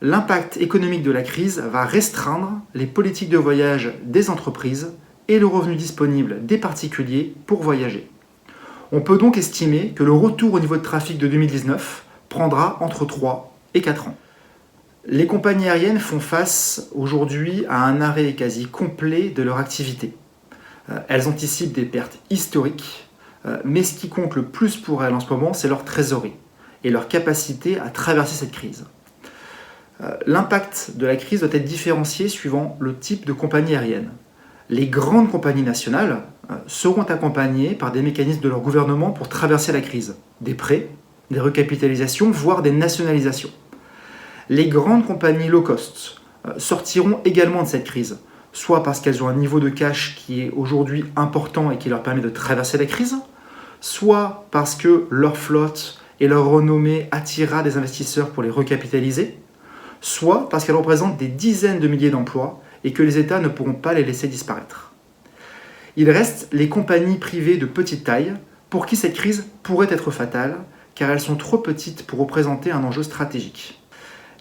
L'impact économique de la crise va restreindre les politiques de voyage des entreprises et le revenu disponible des particuliers pour voyager. On peut donc estimer que le retour au niveau de trafic de 2019 prendra entre 3 et 4 ans. Les compagnies aériennes font face aujourd'hui à un arrêt quasi complet de leur activité. Elles anticipent des pertes historiques, mais ce qui compte le plus pour elles en ce moment, c'est leur trésorerie et leur capacité à traverser cette crise. L'impact de la crise doit être différencié suivant le type de compagnie aérienne. Les grandes compagnies nationales seront accompagnées par des mécanismes de leur gouvernement pour traverser la crise. Des prêts, des recapitalisations, voire des nationalisations. Les grandes compagnies low cost sortiront également de cette crise, soit parce qu'elles ont un niveau de cash qui est aujourd'hui important et qui leur permet de traverser la crise, soit parce que leur flotte et leur renommée attirera des investisseurs pour les recapitaliser, soit parce qu'elles représentent des dizaines de milliers d'emplois et que les États ne pourront pas les laisser disparaître. Il reste les compagnies privées de petite taille pour qui cette crise pourrait être fatale, car elles sont trop petites pour représenter un enjeu stratégique.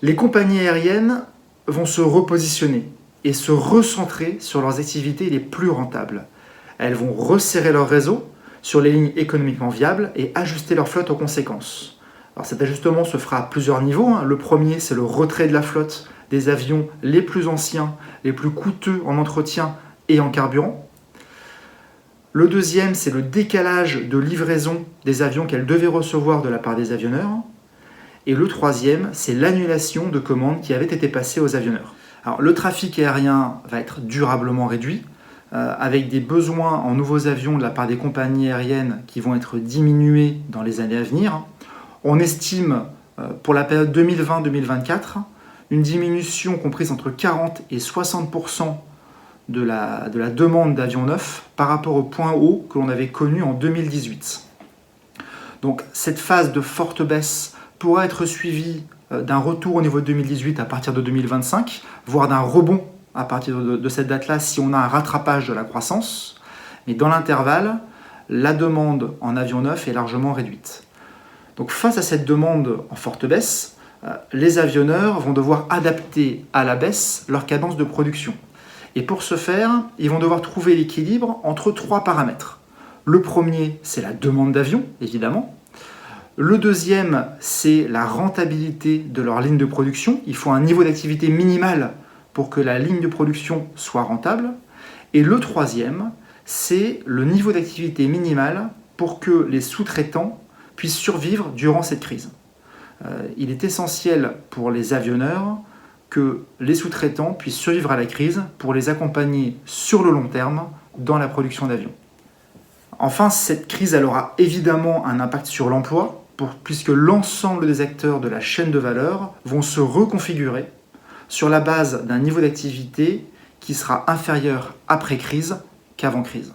Les compagnies aériennes vont se repositionner et se recentrer sur leurs activités les plus rentables. Elles vont resserrer leur réseau sur les lignes économiquement viables et ajuster leur flotte aux conséquences. Alors cet ajustement se fera à plusieurs niveaux. Le premier, c'est le retrait de la flotte des avions les plus anciens, les plus coûteux en entretien et en carburant. Le deuxième, c'est le décalage de livraison des avions qu'elles devaient recevoir de la part des avionneurs. Et le troisième, c'est l'annulation de commandes qui avaient été passées aux avionneurs. Alors, le trafic aérien va être durablement réduit, avec des besoins en nouveaux avions de la part des compagnies aériennes qui vont être diminués dans les années à venir. On estime pour la période 2020-2024 une diminution comprise entre 40 et 60% de la demande d'avions neufs par rapport au point haut que l'on avait connu en 2018. Donc cette phase de forte baisse pourra être suivie d'un retour au niveau de 2018 à partir de 2025, voire d'un rebond à partir de cette date-là si on a un rattrapage de la croissance. Mais dans l'intervalle, la demande en avions neufs est largement réduite. Donc face à cette demande en forte baisse, les avionneurs vont devoir adapter à la baisse leur cadence de production. Et pour ce faire, ils vont devoir trouver l'équilibre entre 3 paramètres. Le premier, c'est la demande d'avions, évidemment. Le deuxième, c'est la rentabilité de leur ligne de production. Il faut un niveau d'activité minimal pour que la ligne de production soit rentable. Et le troisième, c'est le niveau d'activité minimal pour que les sous-traitants puissent survivre durant cette crise. Il est essentiel pour les avionneurs que les sous-traitants puissent survivre à la crise pour les accompagner sur le long terme dans la production d'avions. Enfin, cette crise elle aura évidemment un impact sur l'emploi, puisque l'ensemble des acteurs de la chaîne de valeur vont se reconfigurer sur la base d'un niveau d'activité qui sera inférieur après crise qu'avant crise.